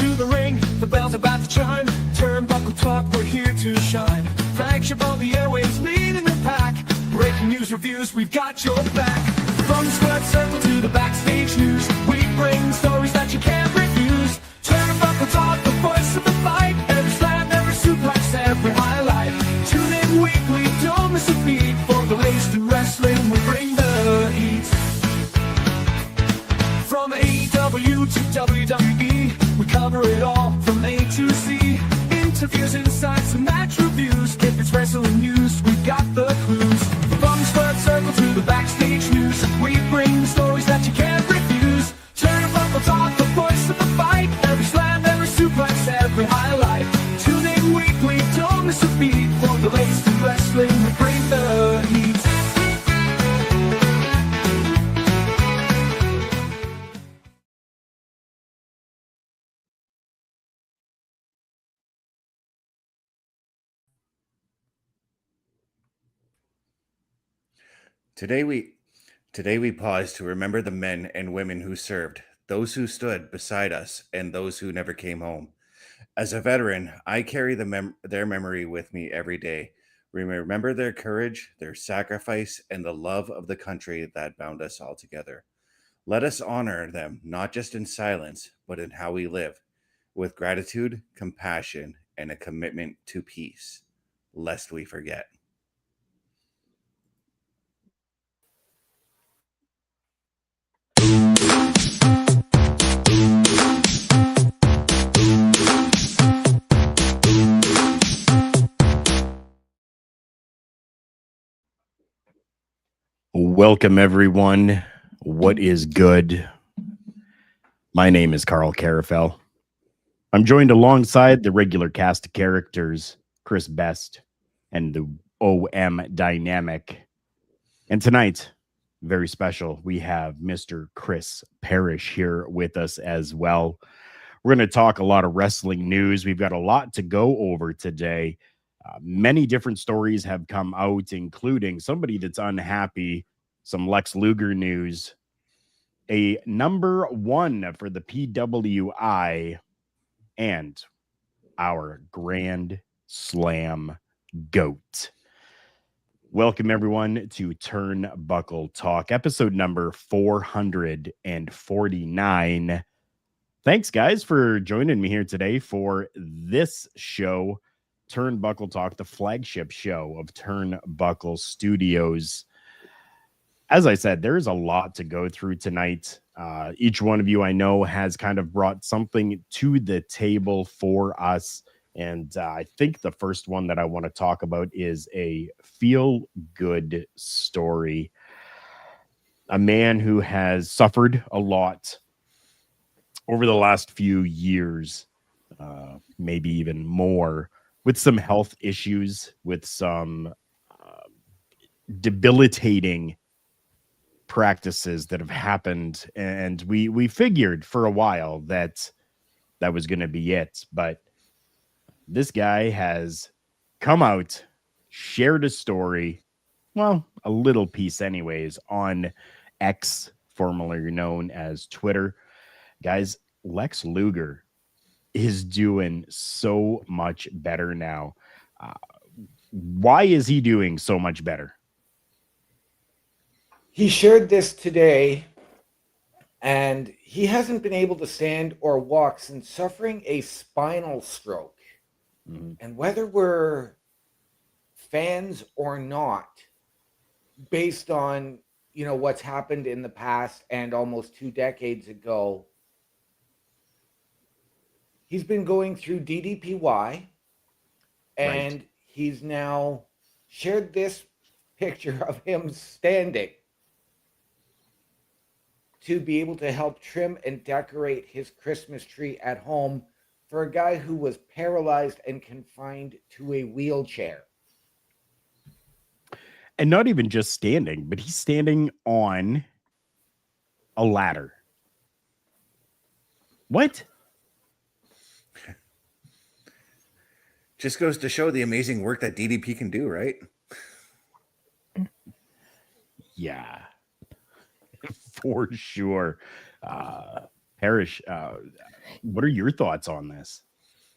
into the ring, the bell's about to chime. Turnbuckle Talk, we're here to shine. Flagship on the airwaves, leading the pack. Breaking news reviews, we've got your back. From the squared circle to the backstage news, we bring stories that you can't refuse. Turnbuckle Talk, the voice of the fight. Every slam, every suplex, every highlight. Tune in weekly, don't miss a beat. For the latest in wrestling, we bring the heat. From AEW to WWE, we cover it all from A to Z. Interviews, insights, and match reviews. If it's wrestling news, we've got the clues. From the squared circle to the backstage news, we bring stories that you can't refuse. Turnbuckle Talk, the voice of the fight. Every slam, every suplex, every highlight. Tune in weekly, don't miss a beat. For the latest in wrestling, we bring the heat. Today we pause to remember the men and women who served, those who stood beside us, and those who never came home. As a veteran, I carry their memory with me every day. We remember their courage, their sacrifice, and the love of the country that bound us all together. Let us honor them not just in silence, but in how we live, with gratitude, compassion, and a commitment to peace, lest we forget. Welcome, everyone. What is good? My name is Carl Carafel. I'm joined alongside the regular cast of characters, Chris Best and the OM Dynamic. And tonight, very special, we have Mr. Chris Parrish here with us as well. We're going to talk a lot of wrestling news. We've got a lot to go over today. Many different stories have come out, including somebody that's unhappy, some Lex Luger news, a number one for the PWI, and our Grand Slam GOAT. Welcome, everyone, to Turnbuckle Talk, episode number 449. Thanks, guys, for joining me here today for this show, Turnbuckle Talk, the flagship show of Turnbuckle Studios. As I said, there's a lot to go through tonight. Each one of you, I know, has kind of brought something to the table for us. And I think the first one that I want to talk about is a feel-good story. A man who has suffered a lot over the last few years, maybe even more, with some health issues, with some debilitating practices that have happened. And we figured for a while that was going to be it. But this guy has come out, shared a story, well, a little piece anyways, on X, formerly known as Twitter. Guys, Lex Luger is doing so much better now. Why is he doing so much better? He shared this today, and he hasn't been able to stand or walk since suffering a spinal stroke. Mm-hmm. And whether we're fans or not, based on, what's happened in the past and almost 2 decades ago, he's been going through DDPY, and right. He's now shared this picture of him standing to be able to help trim and decorate his Christmas tree at home for a guy who was paralyzed and confined to a wheelchair. And not even just standing, but he's standing on a ladder. What? Just goes to show the amazing work that DDP can do, right? Yeah, for sure. Parrish, what are your thoughts on this?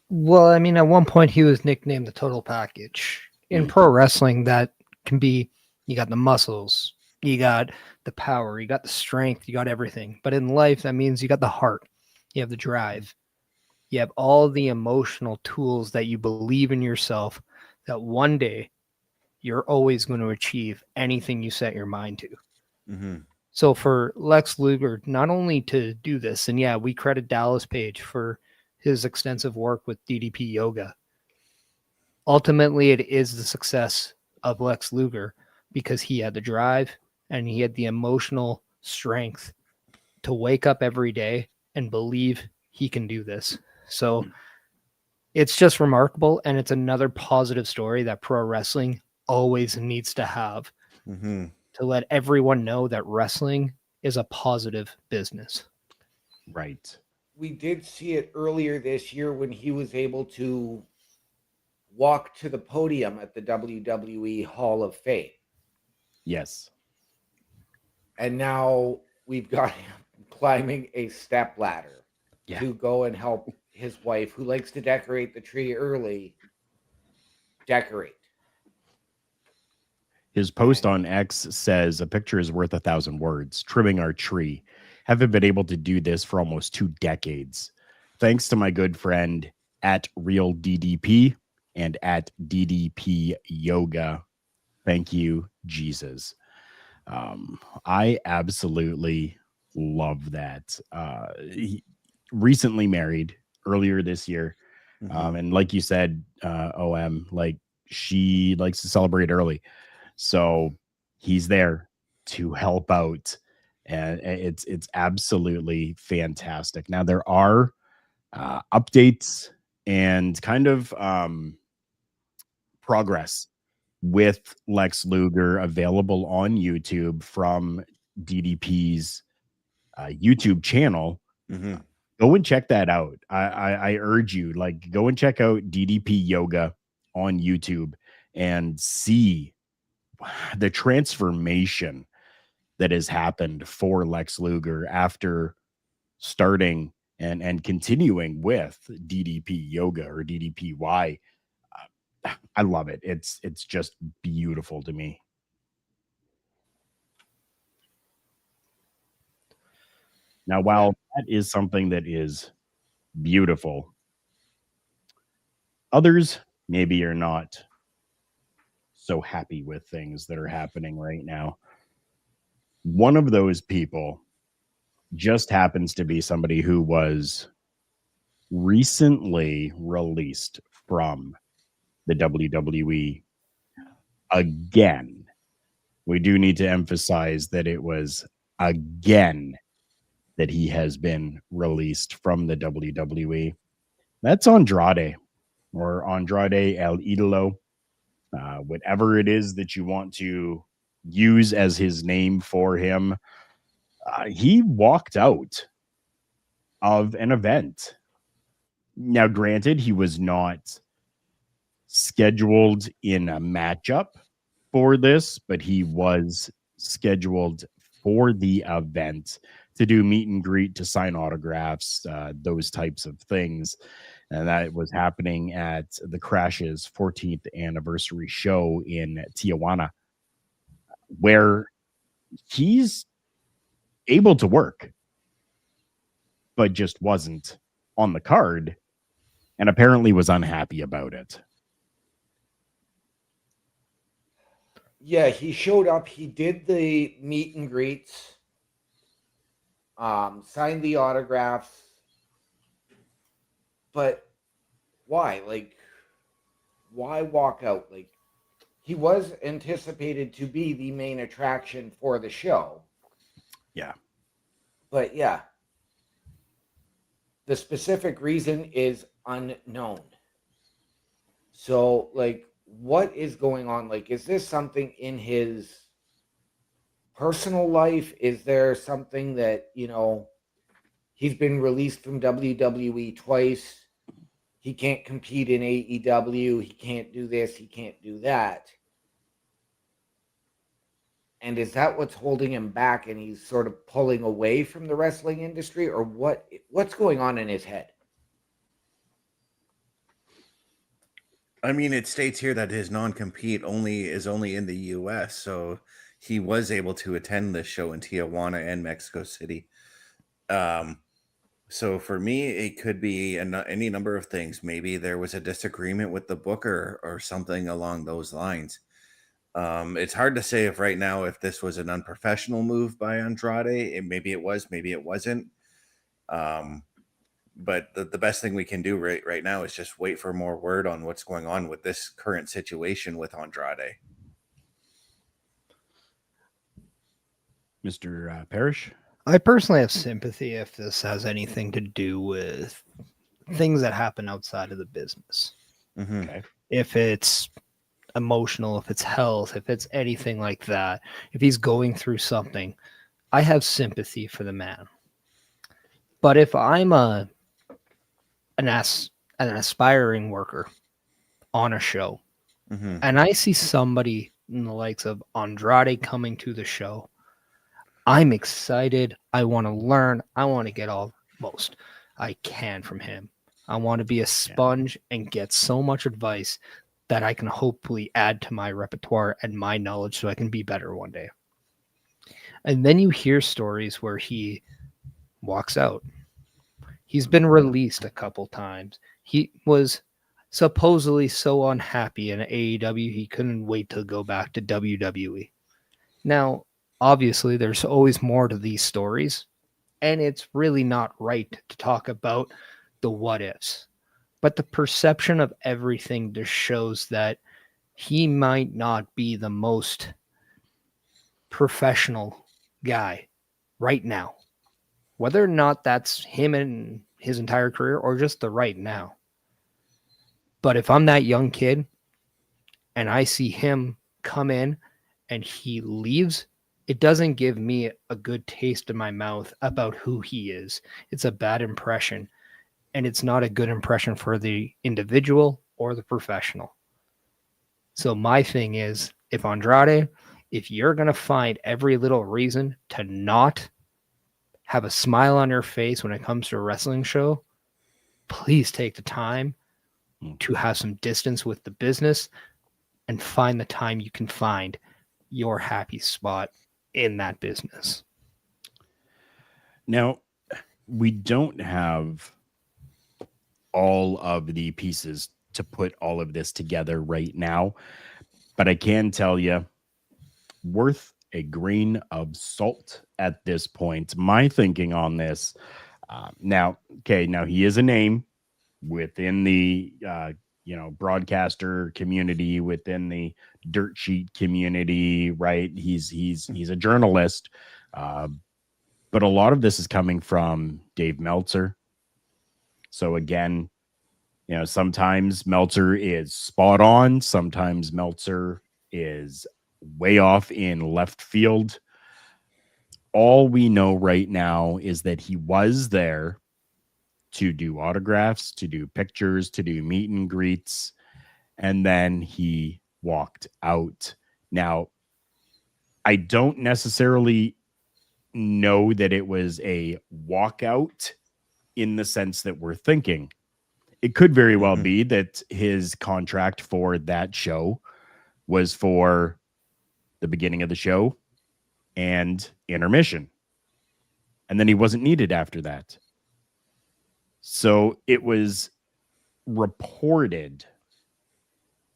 Well, I mean, at one point he was nicknamed the total package. In pro wrestling, that can be, you got the muscles, you got the power, you got the strength, you got everything. But in life, that means you got the heart, you have the drive, you have all the emotional tools that you believe in yourself, that one day you're always going to achieve anything you set your mind to. Mm-hmm. So for Lex Luger, not only to do this, and yeah, we credit Dallas Page for his extensive work with DDP Yoga. Ultimately, it is the success of Lex Luger because he had the drive and he had the emotional strength to wake up every day and believe he can do this. So it's just remarkable, and it's another positive story that pro wrestling always needs to have Mm-hmm. to let everyone know that wrestling is a positive business. Right. We did see it earlier this year when he was able to walk to the podium at the WWE Hall of Fame. Yes. And now we've got him climbing a step ladder to go and help his wife, who likes to decorate the tree early, decorate. His post on X says, a picture is worth 1,000 words. Trimming our tree. Haven't been able to do this for almost 2 decades. Thanks to my good friend at Real DDP and at DDP Yoga. Thank you, Jesus. I absolutely love that. He recently married earlier this year. Mm-hmm. And like you said, OM, like she likes to celebrate early. So he's there to help out. And it's absolutely fantastic. Now there are updates and kind of progress with Lex Luger available on YouTube from DDP's YouTube channel. Mm-hmm. Go and check that out. I urge you, like, go and check out DDP Yoga on YouTube and see the transformation that has happened for Lex Luger after starting and continuing with DDP Yoga or DDPY. I love it. It's just beautiful to me. Now, while that is something that is beautiful, others maybe are not so happy with things that are happening right now. One of those people just happens to be somebody who was recently released from the WWE again. We do need to emphasize that it was again that he has been released from the WWE. That's Andrade, or Andrade El Idolo, whatever it is that you want to use as his name for him. He walked out of an event. Now, granted, he was not scheduled in a matchup for this, but he was scheduled for the event to do meet and greet, to sign autographs, those types of things. And that was happening at the Crash's 14th anniversary show in Tijuana, where he's able to work, but just wasn't on the card and apparently was unhappy about it. Yeah, he showed up. He did the meet and greets, signed the autographs. But why? Like, why walk out? Like, he was anticipated to be the main attraction for the show. Yeah. But yeah, the specific reason is unknown. So, like, what is going on? Like, is this something in his personal life? Is there something that, he's been released from WWE twice? He can't compete in AEW. He can't do this. He can't do that. And is that what's holding him back and he's sort of pulling away from the wrestling industry, or what's going on in his head? I mean, it states here that his non-compete is only in the U.S., so he was able to attend this show in Tijuana and Mexico City. So for me, it could be any number of things. Maybe there was a disagreement with the booker or something along those lines. It's hard to say if right now if this was an unprofessional move by Andrade. Maybe it was, maybe it wasn't. But the best thing we can do right now is just wait for more word on what's going on with this current situation with Andrade. Mr. Parrish? I personally have sympathy if this has anything to do with things that happen outside of the business. Mm-hmm. Okay. If it's emotional, if it's health, if it's anything like that, if he's going through something, I have sympathy for the man. But if I'm an aspiring worker on a show, Mm-hmm. and I see somebody in the likes of Andrade coming to the show, I'm excited. I want to learn. I want to get all most I can from him. I want to be a sponge and get so much advice that I can hopefully add to my repertoire and my knowledge so I can be better one day. And then you hear stories where he walks out. He's been released a couple times. He was supposedly so unhappy in AEW, he couldn't wait to go back to WWE. Now, obviously, there's always more to these stories, and it's really not right to talk about the what ifs. But the perception of everything just shows that he might not be the most professional guy right now. Whether or not that's him in his entire career or just the right now. But if I'm that young kid and I see him come in and he leaves, it doesn't give me a good taste in my mouth about who he is. It's a bad impression, and it's not a good impression for the individual or the professional. So my thing is, if Andrade, if you're going to find every little reason to not have a smile on your face when it comes to a wrestling show, please take the time to have some distance with the business and find the time you can find your happy spot in that business. Now, we don't have all of the pieces to put all of this together right now, but I can tell you, worth a grain of salt at this point. My thinking on this, now he is a name within the broadcaster community, within the dirt sheet community, right? He's a journalist, but a lot of this is coming from Dave Meltzer. So again, sometimes Meltzer is spot on, sometimes Meltzer is way off in left field. All we know right now is that he was there to do autographs, to do pictures, to do meet and greets, and then he walked out. Now, I don't necessarily know that it was a walkout in the sense that we're thinking. It could very well be that his contract for that show was for the beginning of the show and intermission, and then he wasn't needed after that. So it was reported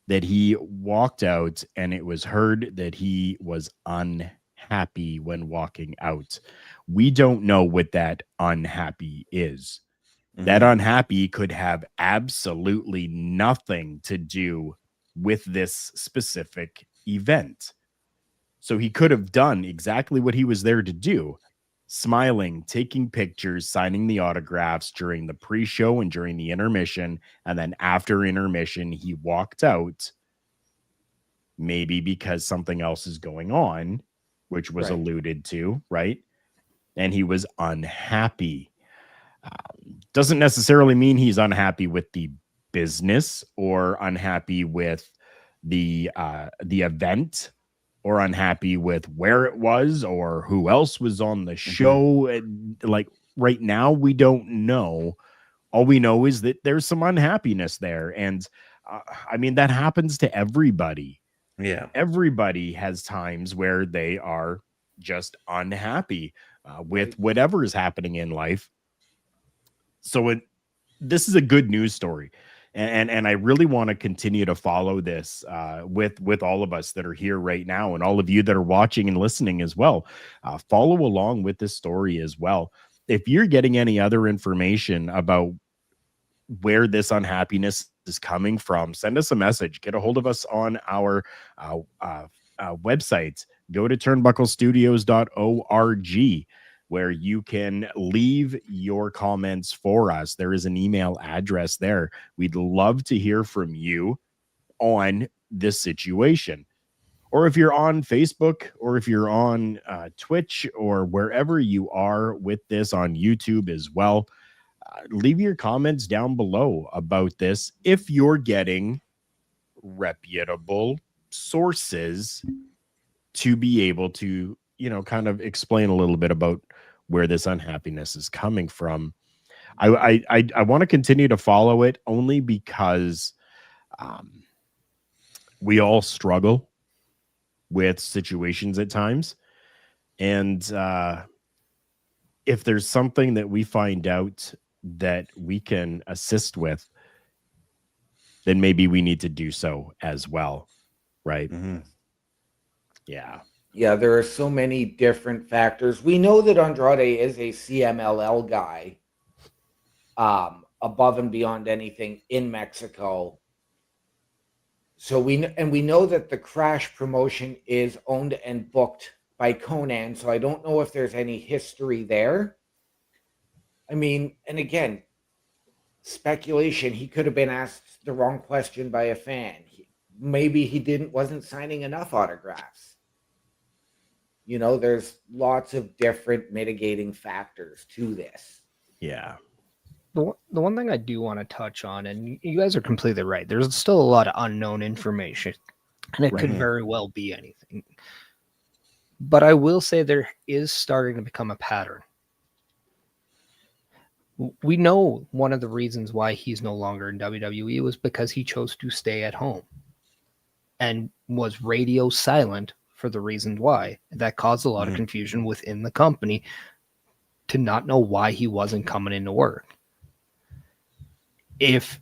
that he walked out, and it was heard that he was unhappy when walking out. We don't know what that unhappy is. That unhappy could have absolutely nothing to do with this specific event. So he could have done exactly what he was there to do, smiling, taking pictures, signing the autographs during the pre-show and during the intermission. And then after intermission, he walked out, maybe because something else is going on, which was alluded to, right? And he was unhappy. Doesn't necessarily mean he's unhappy with the business or unhappy with the event. or unhappy with where it was or who else was on the show. Like right now, we don't know. All we know is that there's some unhappiness there. And I mean, that happens to everybody. Yeah. Everybody has times where they are just unhappy with whatever is happening in life. So this is a good news story. And I really want to continue to follow this with all of us that are here right now, and all of you that are watching and listening as well. Follow along with this story as well. If you're getting any other information about where this unhappiness is coming from, send us a message. Get a hold of us on our website. Go to turnbucklestudios.org, where you can leave your comments for us. There is an email address there. We'd love to hear from you on this situation. Or if you're on Facebook, or if you're on Twitch, or wherever you are with this, on YouTube as well, leave your comments down below about this. If you're getting reputable sources to be able to, kind of explain a little bit about where this unhappiness is coming from. I want to continue to follow it, only because we all struggle with situations at times. And if there's something that we find out that we can assist with, then maybe we need to do so as well. Right. Yeah. Yeah, there are so many different factors. We know that Andrade is a CMLL guy, above and beyond anything in Mexico. So we know that the Crash promotion is owned and booked by Conan. So I don't know if there's any history there. I mean, and again, speculation. He could have been asked the wrong question by a fan. Maybe he wasn't signing enough autographs. There's lots of different mitigating factors to this. Yeah. The one thing I do want to touch on, and you guys are completely right, there's still a lot of unknown information, and it could very well be anything. But I will say there is starting to become a pattern. We know one of the reasons why he's no longer in WWE was because he chose to stay at home and was radio silent for the reasons why. That caused a lot of confusion within the company to not know why he wasn't coming into work. If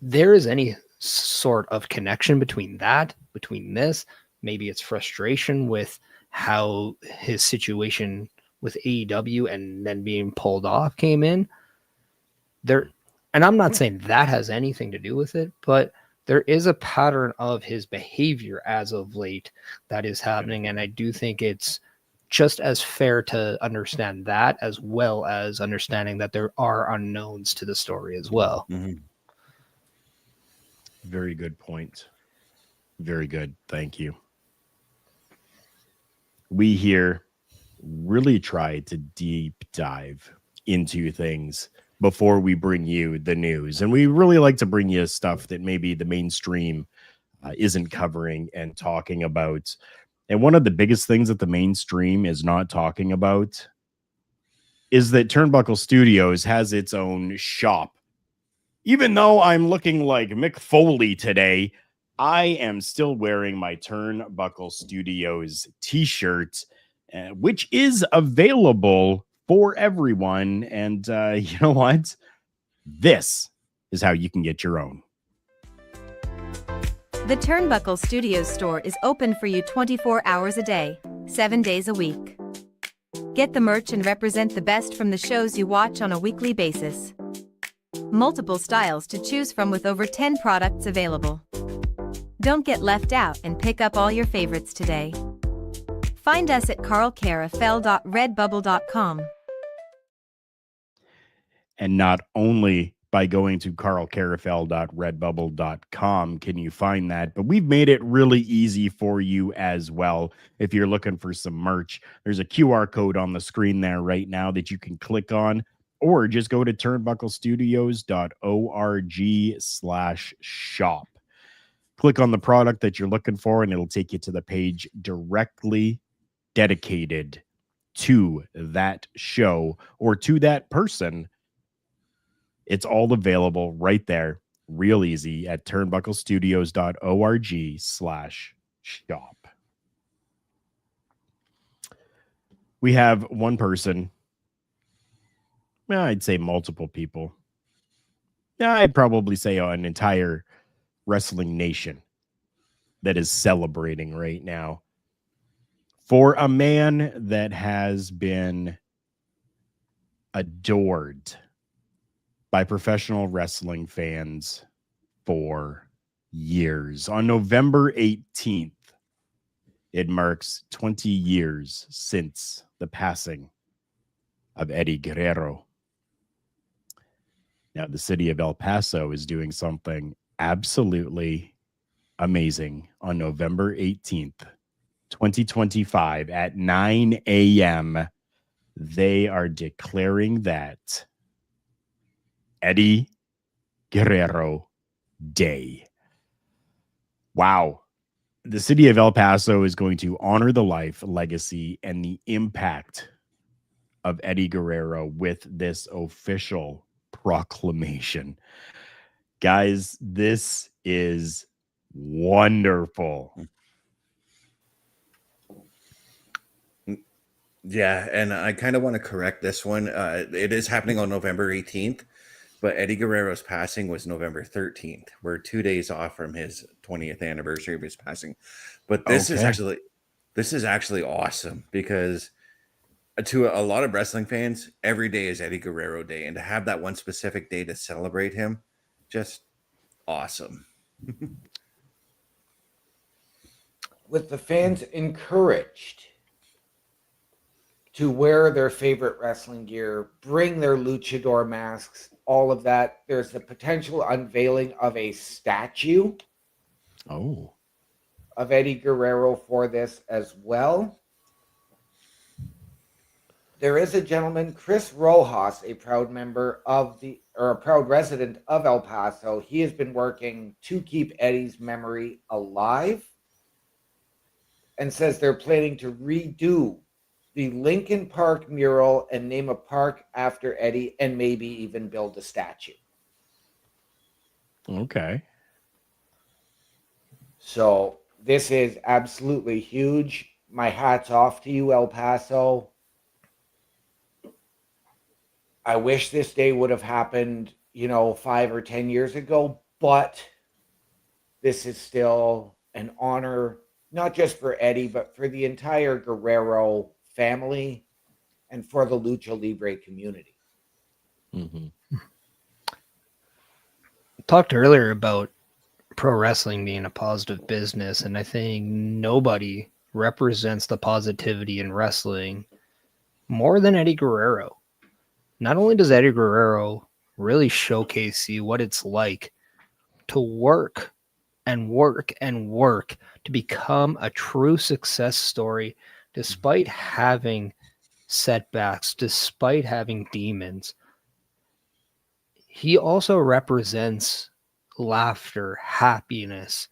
there is any sort of connection between this, maybe it's frustration with how his situation with AEW and then being pulled off came in there. And I'm not saying that has anything to do with it, but there is a pattern of his behavior as of late that is happening. And I do think it's just as fair to understand that, as well as understanding that there are unknowns to the story as well. Very good point. Very good. Thank you. We here really try to deep dive into things before we bring you the news. And we really like to bring you stuff that maybe the mainstream isn't covering and talking about. And one of the biggest things that the mainstream is not talking about is that Turnbuckle Studios has its own shop. Even though I'm looking like Mick Foley today, I am still wearing my Turnbuckle Studios t-shirt, which is available for everyone. And you know what? This is how you can get your own. The Turnbuckle Studios store is open for you 24 hours a day, 7 days a week. Get the merch and represent the best from the shows you watch on a weekly basis. Multiple styles to choose from with over 10 products available. Don't get left out and pick up all your favorites today. Find us at carlcarafel.redbubble.com. And not only by going to carlcarafel.redbubble.com can you find that, but we've made it really easy for you as well. If you're looking for some merch, there's a QR code on the screen there right now that you can click on, or just go to turnbucklestudios.org/shop. Click on the product that you're looking for, and it'll take you to the page directly dedicated to that show or to that person. It's all available right there, real easy at turnbucklestudios.org/shop. We have one person. Well, I'd say multiple people. Yeah, I'd probably say an entire wrestling nation that is celebrating right now for a man that has been adored by professional wrestling fans for years. On November 18th, it marks 20 years since the passing of Eddie Guerrero. Now, the city of El Paso is doing something absolutely amazing on November 18th, 2025 at 9 a.m. They are declaring that Eddie Guerrero Day. Wow. The city of El Paso is going to honor the life, legacy, and the impact of Eddie Guerrero with this official proclamation. Guys, this is wonderful. Yeah, and I kind of want to correct this one. It is happening on November 18th, but Eddie Guerrero's passing was November 13th. We're 2 days off from his 20th anniversary of his passing. But this is actually awesome because to a lot of wrestling fans, every day is Eddie Guerrero Day, and to have that one specific day to celebrate him, just awesome. With the fans encouraged to wear their favorite wrestling gear, bring their luchador masks, all of that, there's the potential unveiling of a statue of Eddie Guerrero for this as well. There is a gentleman, Chris Rojas, a proud resident of El Paso. He has been working to keep Eddie's memory alive and says they're planning to redo the Lincoln Park mural and name a park after Eddie and maybe even build a statue. Okay. So this is absolutely huge. My hat's off to you, El Paso. I wish this day would have happened, 5 or 10 years ago, but this is still an honor, not just for Eddie, but for the entire Guerrero family and for the Lucha Libre community. Mm-hmm. Talked earlier about pro wrestling being a positive business, and I think nobody represents the positivity in wrestling more than Eddie Guerrero. Not only does Eddie Guerrero really showcase you what it's like to work and work and work to become a true success story, despite having setbacks, despite having demons. He also represents laughter, happiness,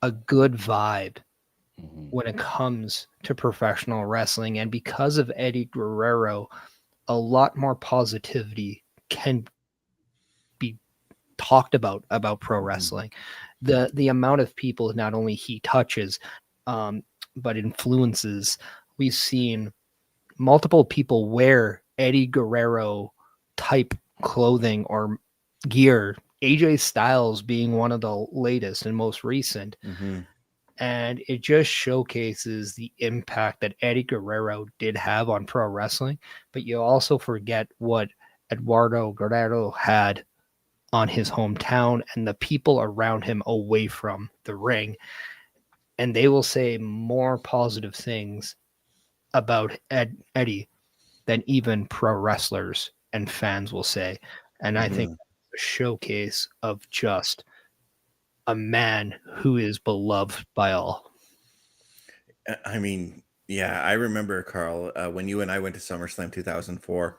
a good vibe when it comes to professional wrestling. And because of Eddie Guerrero, a lot more positivity can be talked about pro wrestling. The amount of people not only he touches, but influences. We've seen multiple people wear Eddie Guerrero type clothing or gear, AJ Styles being one of the latest and most recent. And it just showcases the impact that Eddie Guerrero did have on pro wrestling. But you also forget what Eduardo Guerrero had on his hometown and the people around him away from the ring. And they will say more positive things about Eddie than even pro wrestlers and fans will say. And I think that's a showcase of just a man who is beloved by all. I mean, yeah, I remember, Carl, when you and I went to SummerSlam 2004,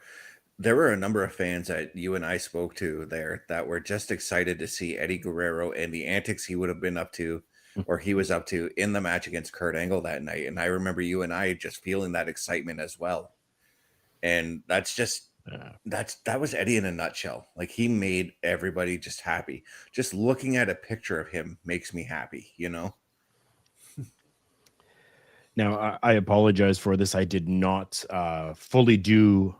there were a number of fans that you and I spoke to there that were just excited to see Eddie Guerrero and the antics he would have been up to, or he was up to in the match against Kurt Angle that night. And I remember you and I just feeling that excitement as well. And that's just that was Eddie in a nutshell. Like, he made everybody just happy. Just looking at a picture of him makes me happy, you know? Now, I apologize for this. I did not fully do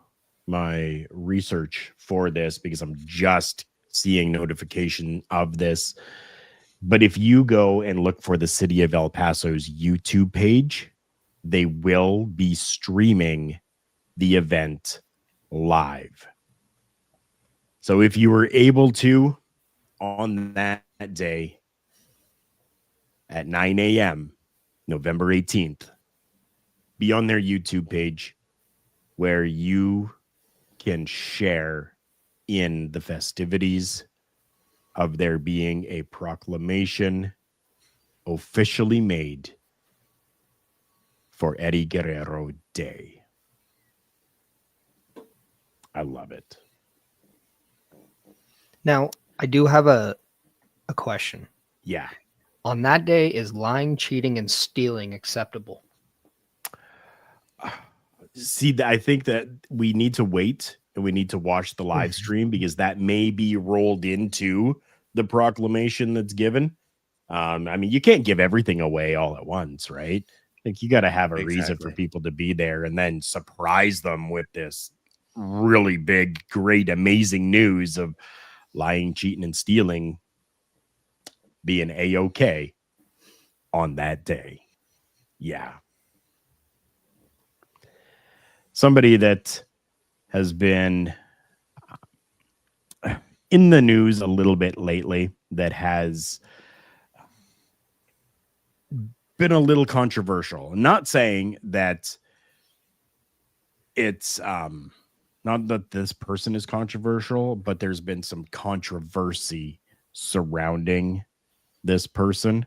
my research for this because I'm just seeing notification of this. But if you go and look for the City of El Paso's YouTube page, they will be streaming the event live. So if you were able to, on that day at 9 a.m., November 18th, be on their YouTube page where you can share in the festivities of there being a proclamation officially made for Eddie Guerrero Day. I love it. Now, I do have a question. Yeah. On that day, is lying, cheating, and stealing acceptable? See, I think that we need to wait and we need to watch the live stream because that may be rolled into the proclamation that's given. I mean, you can't give everything away all at once, right? Like, you got to have a reason for people to be there and then surprise them with this really big, great, amazing news of lying, cheating, and stealing being A-OK on that day. Yeah. Somebody that has been in the news a little bit lately that has been a little controversial. I'm not saying that it's not that this person is controversial, but there's been some controversy surrounding this person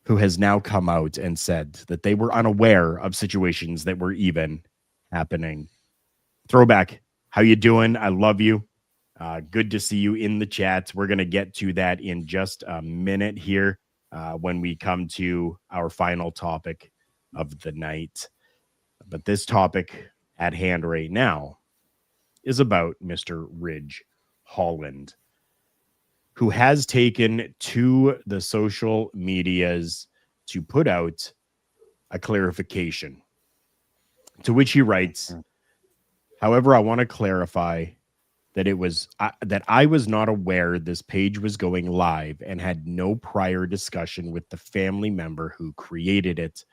who has now come out and said that they were unaware of situations that were even happening. Throwback, how you doing? I love you. Good to see you in the chat. We're going to get to that in just a minute here when we come to our final topic of the night. But this topic at hand right now is about Mr. Ridge Holland, who has taken to the social medias to put out a clarification, to which he writes, however, I want to clarify that it was that I was not aware this page was going live and had no prior discussion with the family member who created it.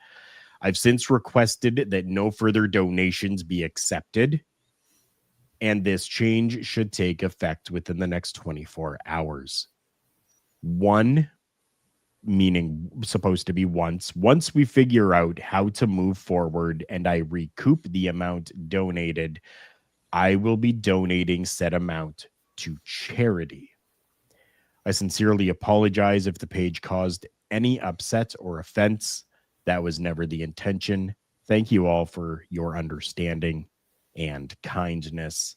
I've since requested that no further donations be accepted, and this change should take effect within the next 24 hours. One, meaning supposed to be once we figure out how to move forward and I recoup the amount donated, I will be donating said amount to charity. I sincerely apologize if the page caused any upset or offense. That was never the intention. Thank you all for your understanding and kindness.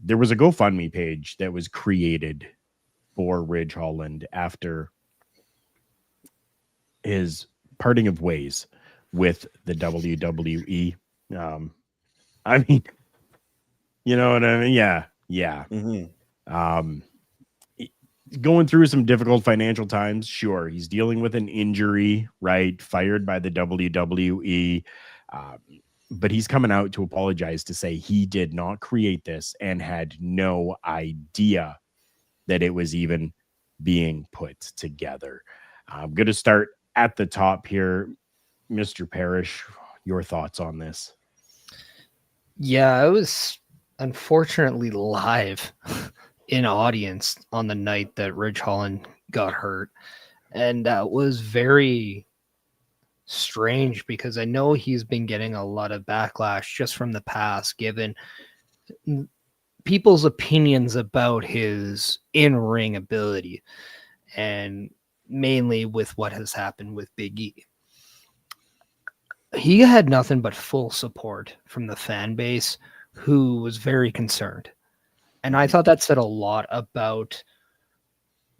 There was a GoFundMe page that was created for Ridge Holland after his parting of ways with the WWE. I mean, you know what I mean? Yeah. Going through some difficult financial times. Sure, he's dealing with an injury, right? Fired by the WWE. But he's coming out to apologize, to say he did not create this and had no idea that it was even being put together. I'm going to start at the top here. Mr. Parrish, your thoughts on this? Yeah, I was unfortunately live in audience on the night that Ridge Holland got hurt. And that was very strange because I know he's been getting a lot of backlash just from the past, given people's opinions about his in-ring ability, and mainly with what has happened with Big E. He had nothing but full support from the fan base who was very concerned. And I thought that said a lot about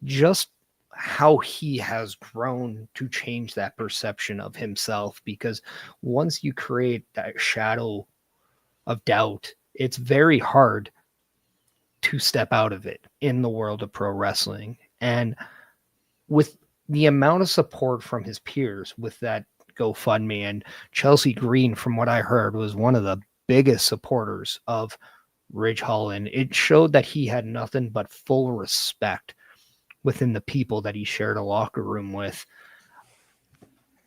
just how he has grown to change that perception of himself. Because once you create that shadow of doubt, it's very hard to step out of it in the world of pro wrestling. And with the amount of support from his peers with that GoFundMe, and Chelsea Green, from what I heard, was one of the biggest supporters of Ridge Holland. It showed that he had nothing but full respect within the people that he shared a locker room with.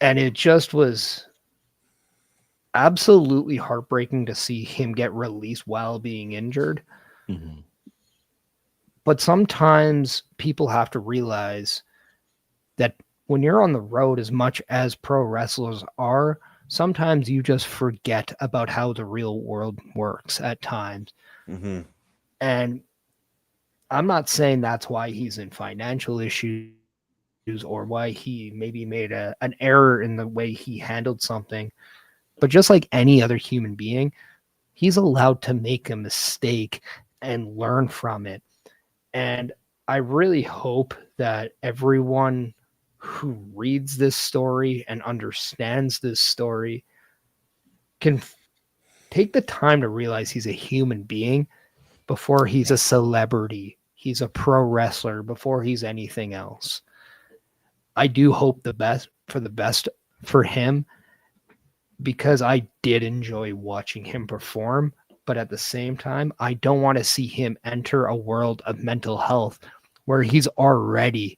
And it just was absolutely heartbreaking to see him get released while being injured. Mhm. But sometimes people have to realize that when you're on the road, as much as pro wrestlers are, sometimes you just forget about how the real world works at times. Mm-hmm. And I'm not saying that's why he's in financial issues or why he maybe made an error in the way he handled something. But just like any other human being, he's allowed to make a mistake and learn from it. And I really hope that everyone who reads this story and understands this story can take the time to realize he's a human being before he's a celebrity. He's a pro wrestler before he's anything else. I do hope the best for him, because I did enjoy watching him perform. But at the same time, I don't want to see him enter a world of mental health where he's already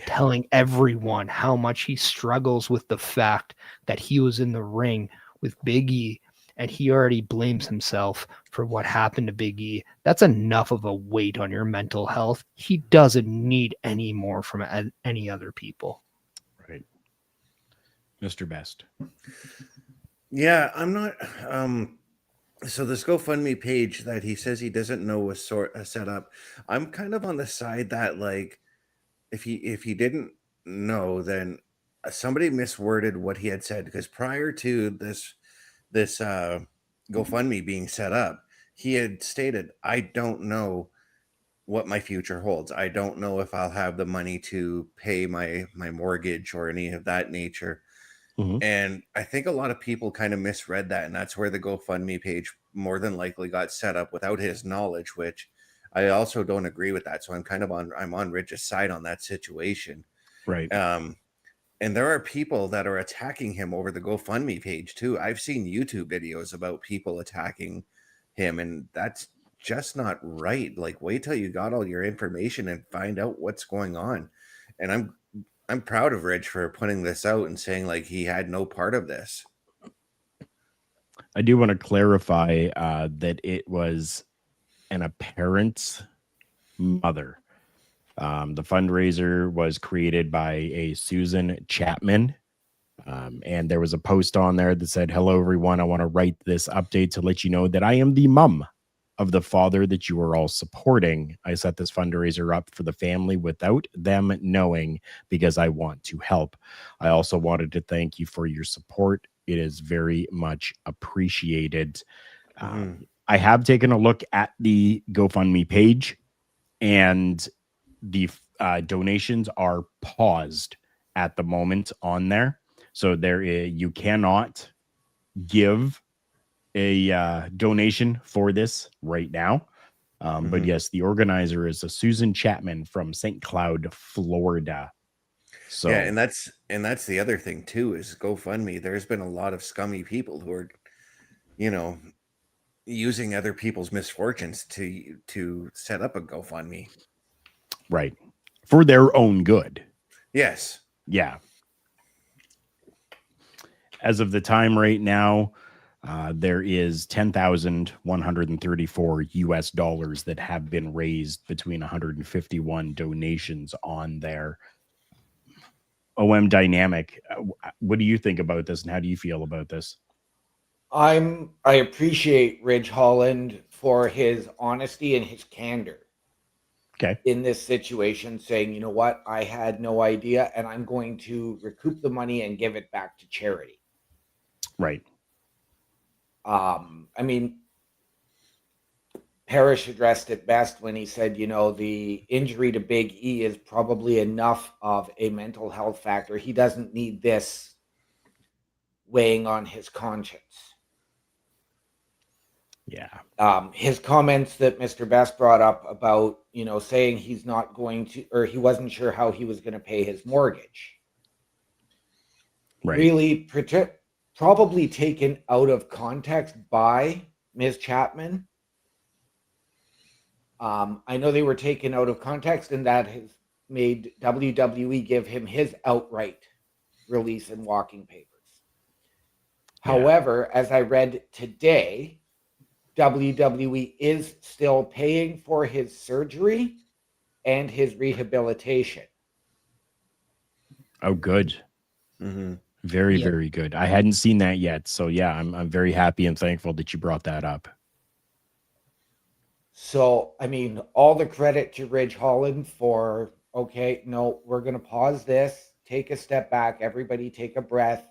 telling everyone how much he struggles with the fact that he was in the ring with Big E and he already blames himself for what happened to Big E. That's enough of a weight on your mental health. He doesn't need any more from any other people. Right. Mr. Best. Yeah, I'm not. So this GoFundMe page that he says he doesn't know was set up. I'm kind of on the side that, like, if he didn't know, then somebody misworded what he had said, because prior to this GoFundMe being set up, he had stated, "I don't know what my future holds. I don't know if I'll have the money to pay my mortgage or any of that nature." Mhm. And I think a lot of people kind of misread that, and that's where the GoFundMe page more than likely got set up without his knowledge, which I also don't agree with that. So I'm on Ridge's side on that situation. Right. And there are people that are attacking him over the GoFundMe page too. I've seen YouTube videos about people attacking him, and that's just not right. Like, wait till you got all your information and find out what's going on. And I'm proud of Ridge for putting this out and saying, like, he had no part of this. I do want to clarify that it was an apparent's mother. The fundraiser was created by a Susan Chapman. And there was a post on there that said, "Hello, everyone. I want to write this update to let you know that I am the mom of the father that you are all supporting. I set this fundraiser up for the family without them knowing because I want to help. I also wanted to thank you for your support. It is very much appreciated." I have taken a look at the GoFundMe page, and the donations are paused at the moment on there. So you cannot give a donation for this right now. But yes, the organizer is a Susan Chapman from St. Cloud, Florida. So Yeah, and that's the other thing too, is GoFundMe. There's been a lot of scummy people who are, using other people's misfortunes to set up a GoFundMe. right, for their own good. Yes. Yeah. As of the time right now, there is $10,134 that have been raised between 151 donations on there. OM Dynamic, what do you think about this, and how do you feel about this? I appreciate Ridge Holland for his honesty and his candor Okay. in this situation, saying, you know what, I had no idea, and I'm going to recoup the money and give it back to charity. Right. I mean, Parrish addressed it best when he said, the injury to Big E is probably enough of a mental health factor. He doesn't need this weighing on his conscience. Yeah. His comments that Mr. Best brought up about, saying he's not going to, or he wasn't sure how he was going to pay his mortgage. Right. Really probably taken out of context by Ms. Chapman. I know they were taken out of context, and that has made WWE give him his outright release and walking papers. Yeah. However, as I read today, WWE is still paying for his surgery and his rehabilitation. Oh, good. Mm-hmm. Very, Yep. very good. I hadn't seen that yet. So yeah, I'm very happy and thankful that you brought that up. So, I mean, all the credit to Ridge Holland for, okay, no, we're going to pause this, take a step back, everybody take a breath.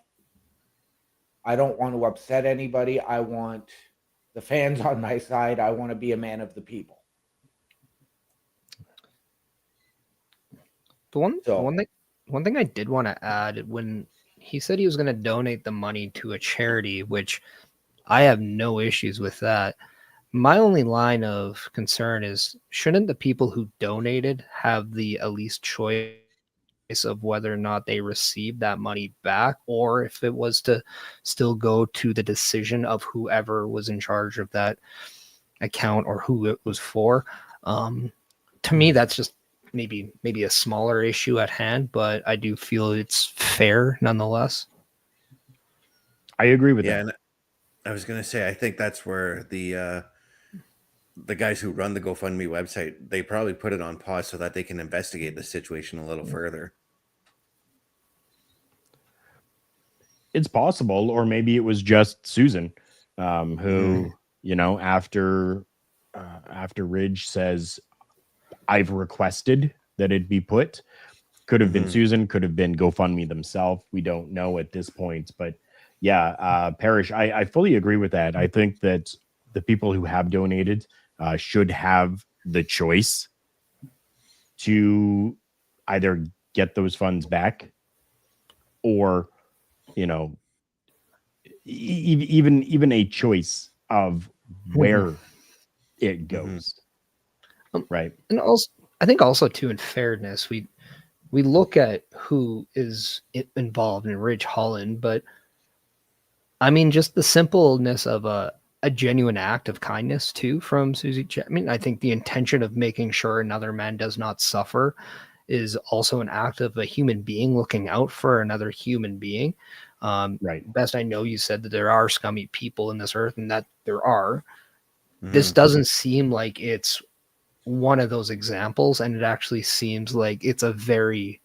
I don't want to upset anybody. I want the fans on my side. I want to be a man of the people. The one So- one thing I did want to add, when he said he was going to donate the money to a charity, which I have no issues with that. My only line of concern is, shouldn't the people who donated have the at least choice of whether or not they receive that money back, or if it was to still go to the decision of whoever was in charge of that account or who it was for? To me, that's just maybe a smaller issue at hand, but I do feel it's fair nonetheless. I agree with Yeah, that. and I was gonna say, I think that's where the guys who run the GoFundMe website, they probably put it on pause so that they can investigate the situation a little further. It's possible, or maybe it was just Susan, who after Ridge says, "I've requested that it be put." Could have been Mhm. Susan, could have been GoFundMe themselves. We don't know at this point, but yeah, Parrish, I fully agree with that. I think that the people who have donated should have the choice to either get those funds back, or even a choice of where it goes. Right. And also, I think also too, in fairness, we look at who is involved in Ridge Holland, but I mean, just the simpleness of a genuine act of kindness too from Susie. I mean, I think the intention of making sure another man does not suffer is also an act of a human being looking out for another human being. Right. Best I know, you said that there are scummy people in this earth, and that there are. This Mhm. doesn't seem like it's one of those examples, and it actually seems like it's a very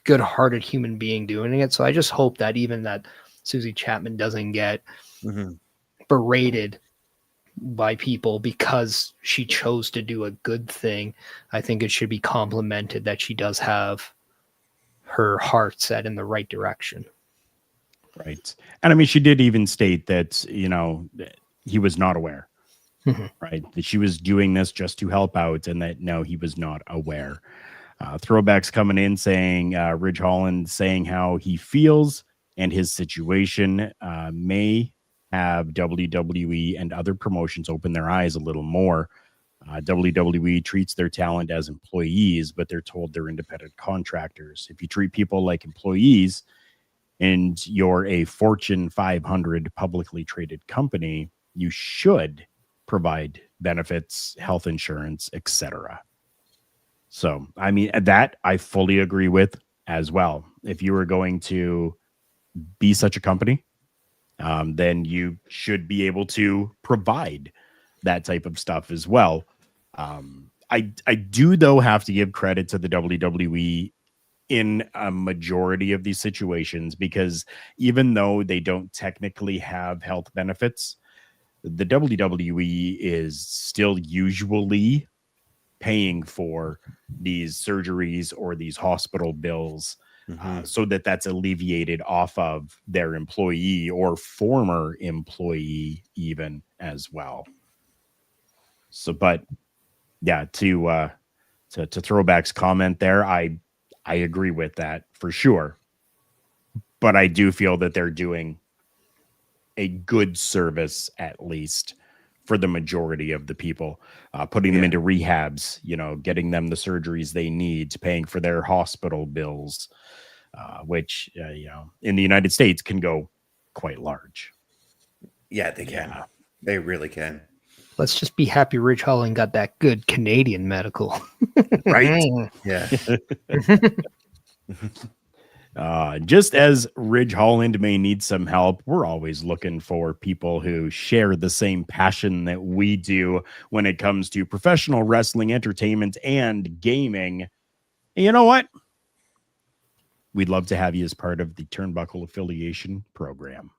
good-hearted human being doing it. So I just hope that even that Susie Chapman doesn't get Mhm. berated by people because she chose to do a good thing. I think it should be complimented that she does have her heart set in the right direction. Right. And I mean, she did even state that, he was not aware, Mhm. right? That she was doing this just to help out, and that no, he was not aware. Throwbacks coming in saying, Ridge Holland saying how he feels and his situation may have WWE and other promotions open their eyes a little more. WWE treats their talent as employees, but they're told they're independent contractors. If you treat people like employees and you're a Fortune 500 publicly traded company, you should provide benefits, health insurance, etc. So, I mean, that I fully agree with as well. If you were going to be such a company, then you should be able to provide that type of stuff as well. I do, though, have to give credit to the WWE in a majority of these situations, because even though they don't technically have health benefits, the WWE is still usually paying for these surgeries or these hospital bills so that that's alleviated off of their employee or former employee even as well. So, but yeah, to Throwback's comment there, I agree with that for sure. But I do feel that they're doing a good service, at least for the majority of the people, putting them into rehabs, getting them the surgeries they need, paying for their hospital bills, which, in the United States can go quite large. Yeah, they can. They really can. Let's just be happy Ridge Holland got that good Canadian medical. Right? Yeah. Just as Ridge Holland may need some help, we're always looking for people who share the same passion that we do when it comes to professional wrestling, entertainment, and gaming. And you know what? We'd love to have you as part of the Turnbuckle affiliation program.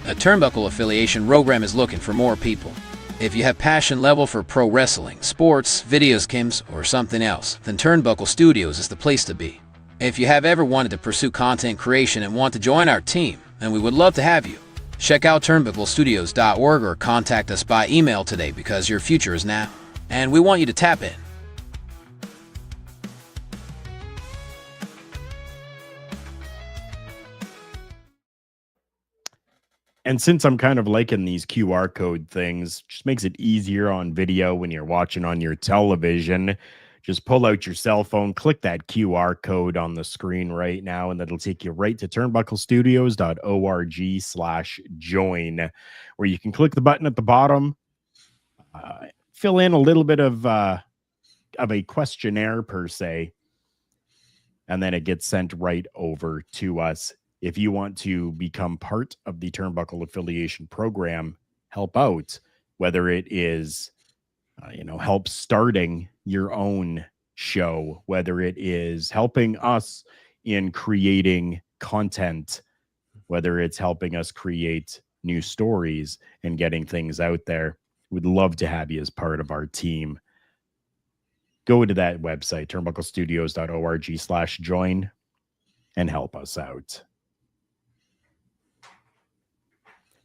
A Turnbuckle affiliation program is looking for more people. If you have passion level for pro wrestling, sports, video games, or something else, then Turnbuckle Studios is the place to be. If you have ever wanted to pursue content creation and want to join our team, then we would love to have you. Check out turnbucklestudios.org or contact us by email today because your future is now, and we want you to tap in. And since I'm kind of liking these QR code things, just makes it easier on video when you're watching on your television. Just pull out your cell phone, click that QR code on the screen right now, and that'll take you right to turnbucklestudios.org/join, where you can click the button at the bottom, fill in a little bit of a questionnaire per se, and then it gets sent right over to us. If you want to become part of the Turnbuckle affiliation program, help out, whether it is, help starting your own show, whether it is helping us in creating content, whether it's helping us create new stories and getting things out there, we'd love to have you as part of our team. Go to that website, turnbucklestudios.org/join, and help us out.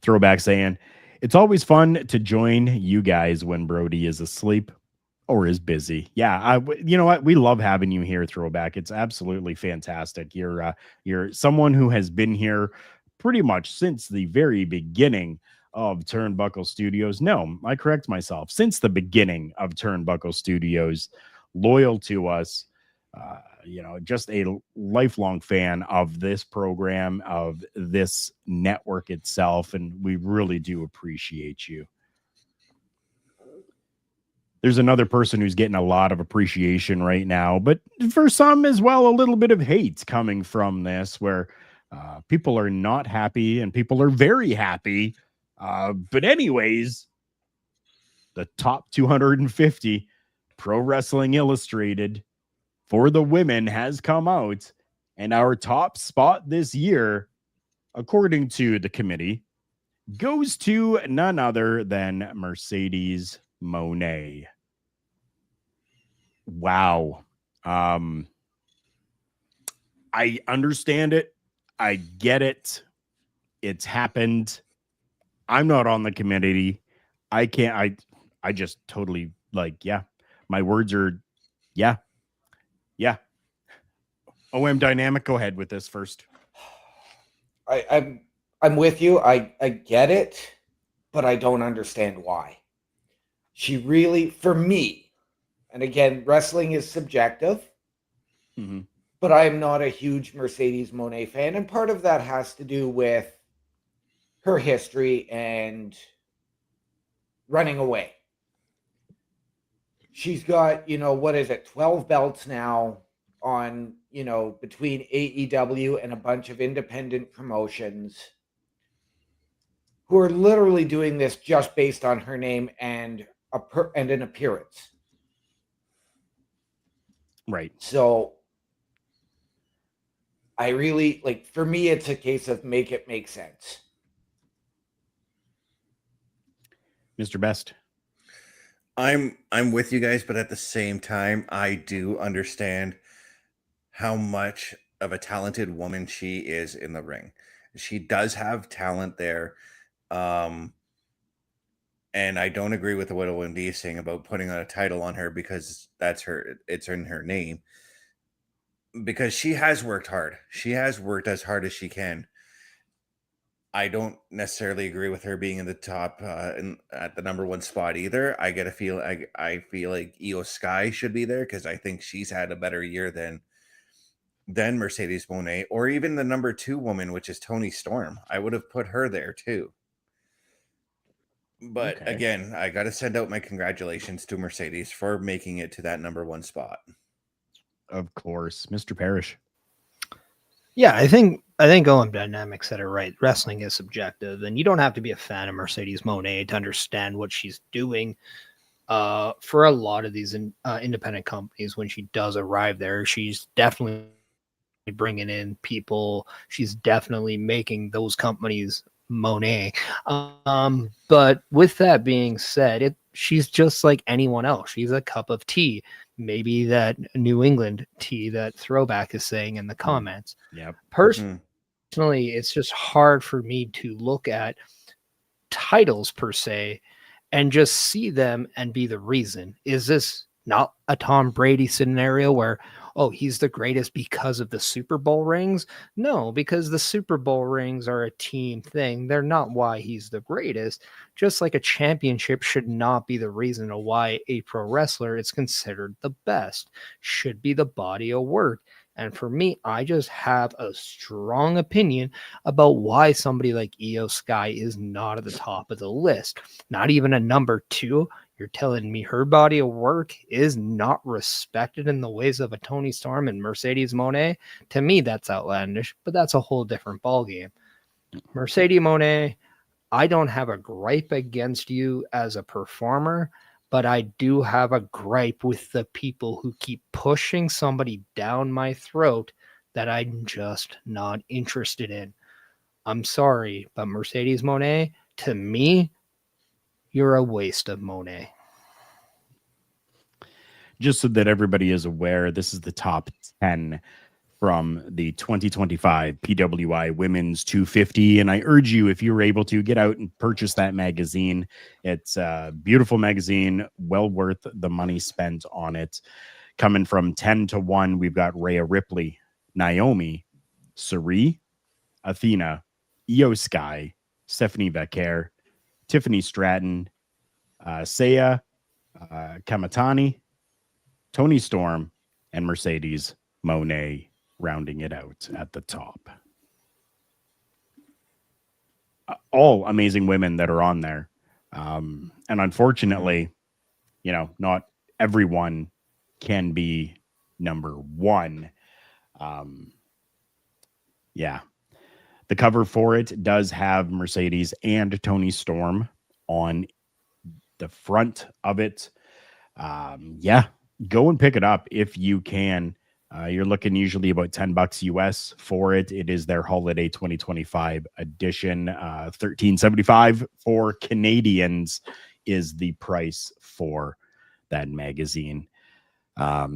Throwback saying, it's always fun to join you guys when Brody is asleep or is busy. Yeah, you know what? We love having you here, Throwback. It's absolutely fantastic. You're someone who has been here pretty much since the very beginning of Turnbuckle Studios. No, I correct myself. Since the beginning of Turnbuckle Studios, loyal to us. Just a lifelong fan of this program, of this network itself, and we really do appreciate you. There's another person who's getting a lot of appreciation right now, but for some as well, a little bit of hate coming from this, where people are not happy and people are very happy. But anyways, the top 250 Pro Wrestling Illustrated for the women has come out, and our top spot this year, according to the committee, goes to none other than Mercedes Moné. Wow. I understand it. I get it. It's happened. I'm not on the committee. I can't. I just totally my words are yeah. OM Dynamic, go ahead with this first. I'm with you. I get it, but I don't understand why. She really, for me, and again, wrestling is subjective, but I'm not a huge Mercedes Moné fan, and part of that has to do with her history and running away. She's got, 12 belts now on, between AEW and a bunch of independent promotions who are literally doing this just based on her name and an appearance. Right. So I really, for me, it's a case of make it make sense. Mr. Best. I'm with you guys, but at the same time, I do understand how much of a talented woman she is in the ring. She does have talent there. Um, and I don't agree with what Wendy is saying about putting a title on her because it's in her name. Because she has worked hard. She has worked as hard as she can. I don't necessarily agree with her being in the top at the number one spot either. I feel like Io Sky should be there because I think she's had a better year than Mercedes Moné, or even the number two woman, which is Toni Storm. I would have put her there too. But Okay. again, I got to send out my congratulations to Mercedes for making it to that number one spot. Of course, Mr. Parrish. Yeah, I think OM Dynamics said it right. Wrestling is subjective, and you don't have to be a fan of Mercedes Moné to understand what she's doing. For a lot of these independent companies, when she does arrive there, she's definitely bringing in people. She's definitely making those companies Monet. But with that being said, she's just like anyone else. She's a cup of tea. Maybe that New England tea that Throwback is saying in the comments. Yep. Personally, it's just hard for me to look at titles per se and just see them and be the reason. Is this not a Tom Brady scenario where, oh, he's the greatest because of the Super Bowl rings? No, because the Super Bowl rings are a team thing. They're not why he's the greatest. Just like a championship should not be the reason of why a pro wrestler is considered the best. Should be the body of work. And for me, I just have a strong opinion about why somebody like Io Sky is not at the top of the list. Not even a number two. You're telling me her body of work is not respected in the ways of a Toni Storm and Mercedes Moné? To me, that's outlandish, but that's a whole different ballgame. Mercedes Moné, I don't have a gripe against you as a performer, but I do have a gripe with the people who keep pushing somebody down my throat that I'm just not interested in. I'm sorry, but Mercedes Moné, to me, you're a waste of Monet. Just so that everybody is aware, this is the top 10 from the 2025 PWI Women's 250. And I urge you, if you're able to, get out and purchase that magazine. It's a beautiful magazine, well worth the money spent on it. Coming from 10 to 1, we've got Rhea Ripley, Naomi, Sari, Athena, Io Sky, Stephanie Becker, Tiffany Stratton, Saya Kamatani, Toni Storm, and Mercedes Moné rounding it out at the top. All amazing women that are on there. And unfortunately, not everyone can be number one. Yeah. The cover for it does have Mercedes and Toni Storm on the front of it. Yeah, go and pick it up if you can. You're looking usually about $10 US for it. It is their holiday 2025 edition. $13.75 for Canadians is the price for that magazine.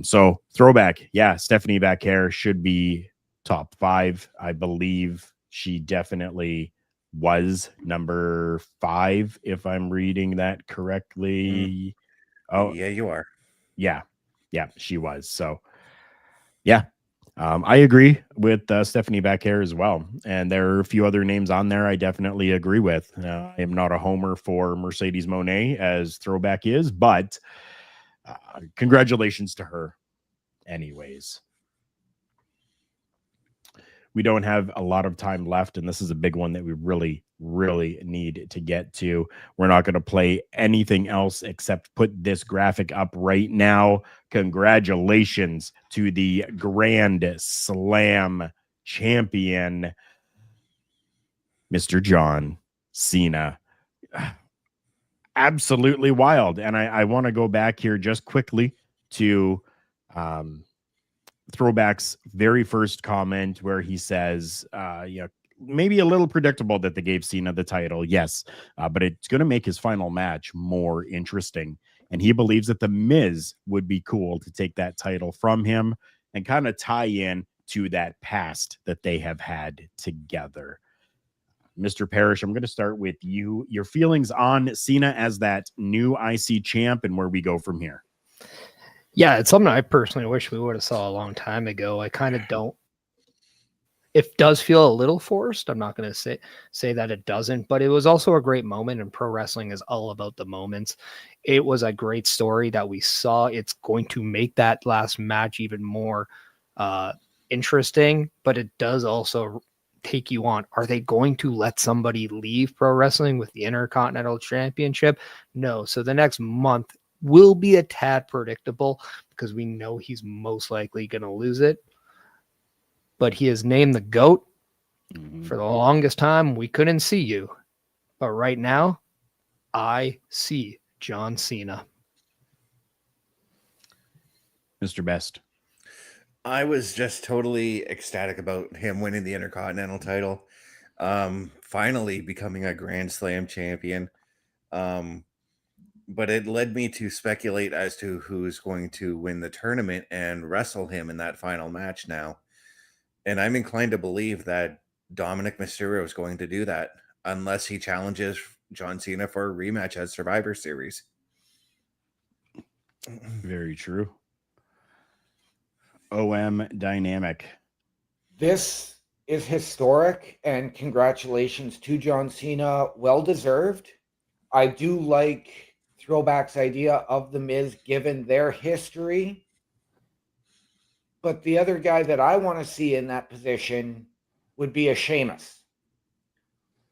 So Throwback, yeah, Stephanie Becker should be top 5. I believe she definitely was number 5, if I'm reading that correctly. Oh, yeah, you are. Yeah, she was. So, yeah, I agree with Stephanie Becker as well. And there are a few other names on there I definitely agree with. I am not a homer for Mercedes Moné as Throwback is, but congratulations to her anyways. We don't have a lot of time left, and this is a big one that we really, really need to get to. We're not going to play anything else except put this graphic up right now. Congratulations to the Grand Slam champion, Mr. John Cena. Absolutely wild. And I want to go back here just quickly to Throwback's very first comment where he says, maybe a little predictable that they gave Cena the title. Yes, but it's going to make his final match more interesting. And he believes that The Miz would be cool to take that title from him. and kind of tie in to that past that they have had together. Mr. Parrish, I'm going to start with you. Your feelings on Cena as that new IC champ and where we go from here. Yeah, it's something I personally wish we would have saw a long time ago. I kind of don't. It does feel a little forced. I'm not going to say that it doesn't, but it was also a great moment, and pro wrestling is all about the moments. It was a great story that we saw. It's going to make that last match even more interesting, but it does also take you on. Are they going to let somebody leave pro wrestling with the Intercontinental Championship? No. So the next month will be a tad predictable because we know he's most likely going to lose it. But he is named the GOAT. For the longest time, we couldn't see you. But right now, I see John Cena. Mr. Best. I was just totally ecstatic about him winning the Intercontinental title. Finally becoming a Grand Slam champion. But it led me to speculate as to who's going to win the tournament and wrestle him in that final match now. And I'm inclined to believe that Dominic Mysterio is going to do that unless he challenges John Cena for a rematch at Survivor Series. Very true. OM Dynamic. This is historic, and congratulations to John Cena. Well deserved. I do like Throwback's idea of The Miz given their history. But the other guy that I want to see in that position would be a Sheamus,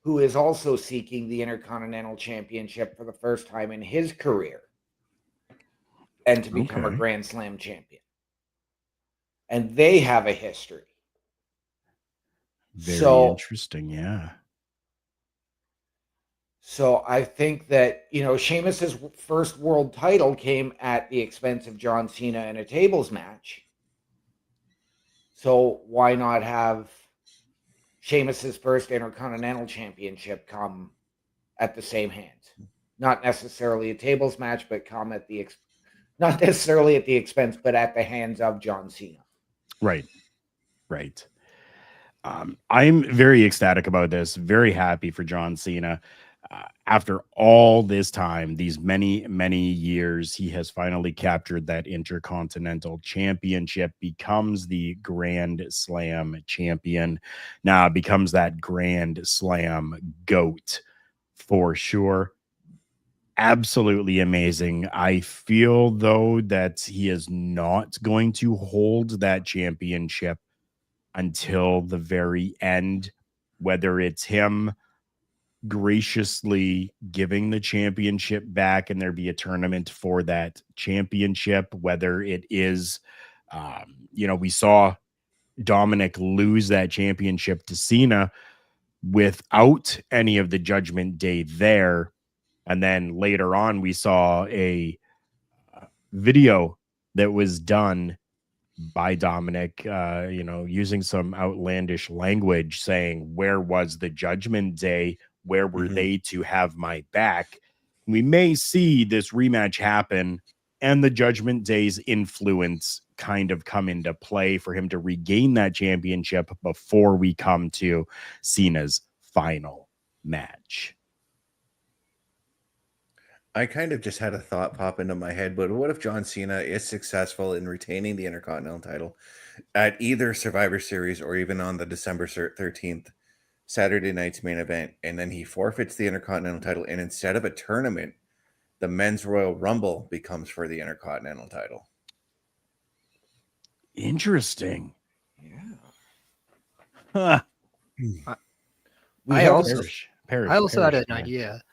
who is also seeking the Intercontinental Championship for the first time in his career and to become a Grand Slam champion. And they have a history. Very interesting, yeah. So I think that, Sheamus's first world title came at the expense of John Cena in a tables match. So why not have Sheamus's first Intercontinental Championship come at the same hands? Not necessarily a tables match, but come at the not necessarily at the expense, but at the hands of John Cena. Right. I'm very ecstatic about this. Very happy for John Cena. After all this time, these many, many years, he has finally captured that Intercontinental Championship, becomes the Grand Slam champion. Now becomes that Grand Slam GOAT for sure. Absolutely amazing. I feel, though, that he is not going to hold that championship until the very end, whether it's him graciously giving the championship back and there be a tournament for that championship, whether it is, we saw Dominic lose that championship to Cena without any of the Judgment Day there. And then later on, we saw a video that was done by Dominic, using some outlandish language saying, where was the Judgment Day? Where were they to have my back? We may see this rematch happen and the Judgment Day's influence kind of come into play for him to regain that championship before we come to Cena's final match. I kind of just had a thought pop into my head, but what if John Cena is successful in retaining the Intercontinental title at either Survivor Series or even on the December 13th Saturday night's main event, and then he forfeits the Intercontinental title, and instead of a tournament, the Men's Royal Rumble becomes for the Intercontinental title. Interesting. Yeah. Huh. I also Parrish, had an idea.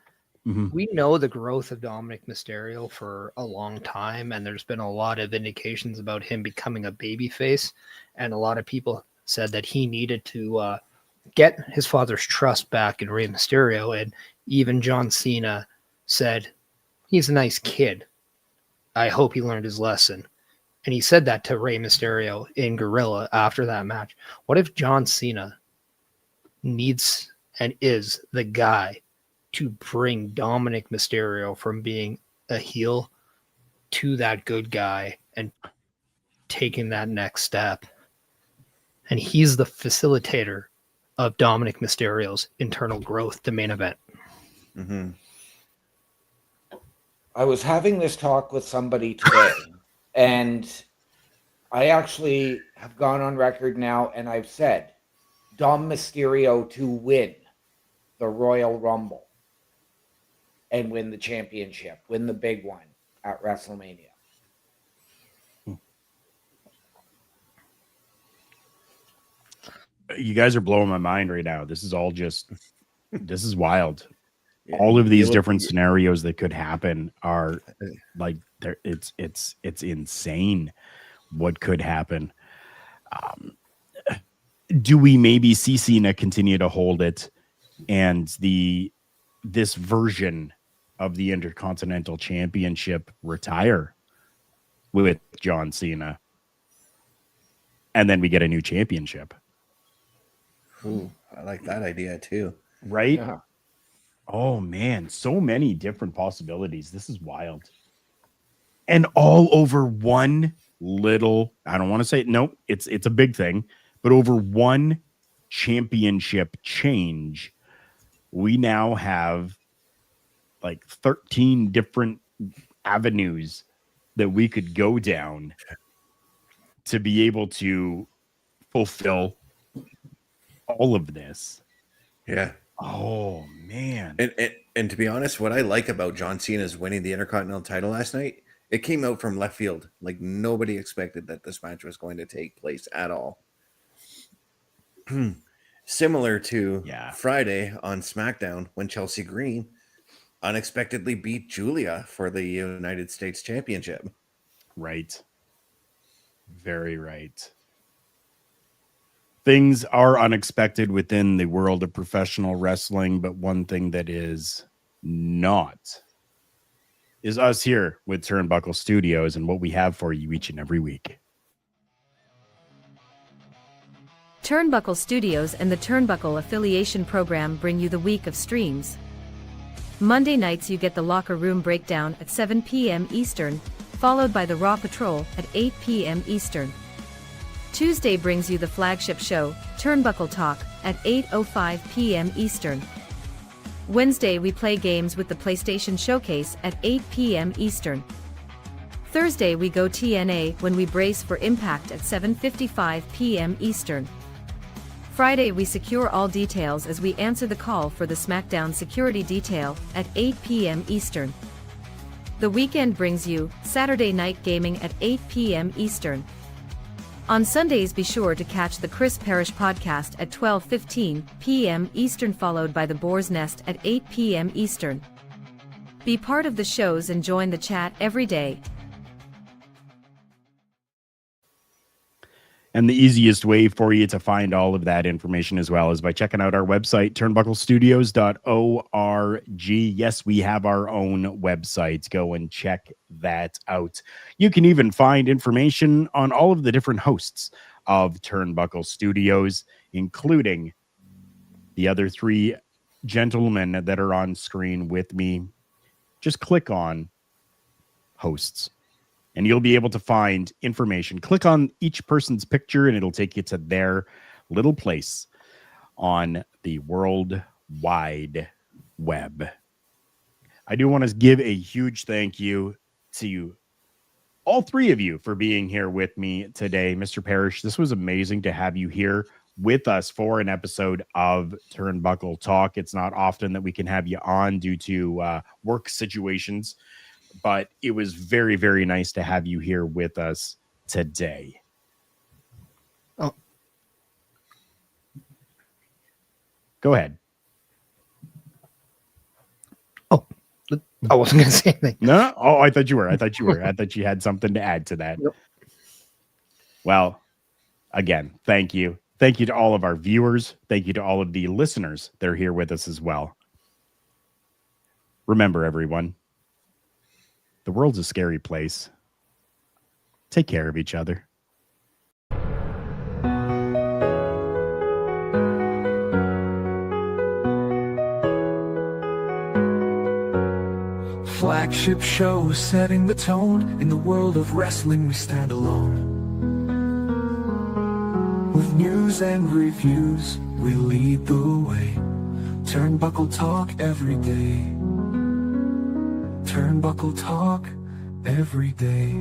Mm-hmm. We know the growth of Dominic Mysterio for a long time, and there's been a lot of indications about him becoming a babyface, and a lot of people said that he needed to get his father's trust back in Rey Mysterio, and even John Cena said, he's a nice kid. I hope he learned his lesson. And he said that to Rey Mysterio in Gorilla after that match. What if John Cena needs and is the guy to bring Dominic Mysterio from being a heel to that good guy and taking that next step. And he's the facilitator of Dominic Mysterio's internal growth to main event. Mm-hmm. I was having this talk with somebody today, and I actually have gone on record now, and I've said Dom Mysterio to win the Royal Rumble and win the championship, win the big one at WrestleMania. You guys are blowing my mind right now. This is all just, this is wild. All of these different scenarios that could happen are like, it's insane what could happen. Do we maybe see Cena continue to hold it, and this version of the Intercontinental Championship retire with John Cena, and then we get a new championship? Ooh, I like that idea too. Right? Yeah. Oh man, so many different possibilities. This is wild. And all over one little, I don't want to say, nope, it's a big thing, but over one championship change, we now have like 13 different avenues that we could go down to be able to fulfill all of this. Yeah. Oh man. And to be honest, what I like about John Cena's winning the Intercontinental title last night, it came out from left field. Like nobody expected that this match was going to take place at all. Similar to Friday on SmackDown when Chelsea Green unexpectedly beat Julia for the United States Championship. Right. Very right. Things are unexpected within the world of professional wrestling, but one thing that is not is us here with Turnbuckle Studios and what we have for you each and every week. Turnbuckle Studios and the Turnbuckle Affiliation Program bring you the week of streams. Monday nights you get the Locker Room Breakdown at 7 p.m. Eastern, followed by the Raw Patrol at 8 p.m. Eastern. Tuesday brings you the flagship show, Turnbuckle Talk, at 8:05 p.m. Eastern. Wednesday we play games with the PlayStation Showcase at 8 p.m. Eastern. Thursday we go TNA when we brace for Impact at 7:55 p.m. Eastern. Friday we secure all details as we answer the call for the SmackDown security detail at 8 p.m. Eastern. The weekend brings you Saturday Night Gaming at 8 p.m. Eastern. On Sundays be sure to catch the Chris Parrish podcast at 12:15 p.m. Eastern, followed by the Boar's Nest at 8 p.m. Eastern. Be part of the shows and join the chat every day. And the easiest way for you to find all of that information as well is by checking out our website, turnbucklestudios.org. Yes, we have our own website. Go and check that out. You can even find information on all of the different hosts of Turnbuckle Studios, including the other three gentlemen that are on screen with me. Just click on hosts, and you'll be able to find information. Click on each person's picture, and it'll take you to their little place on the World Wide Web. I do want to give a huge thank you to all three of you for being here with me today. Mr. Parrish, this was amazing to have you here with us for an episode of Turnbuckle Talk. It's not often that we can have you on due to work situations, but it was very, very nice to have you here with us today. Oh. Go ahead. Oh, I wasn't going to say anything. No? Oh, I thought you were. I thought you had something to add to that. Yep. Well, again, thank you. Thank you to all of our viewers. Thank you to all of the listeners that are here with us as well. Remember, everyone, the world's a scary place. Take care of each other. Flagship show setting the tone. In the world of wrestling we stand alone. With news and reviews, we lead the way. Turnbuckle talk every day. Turnbuckle talk every day.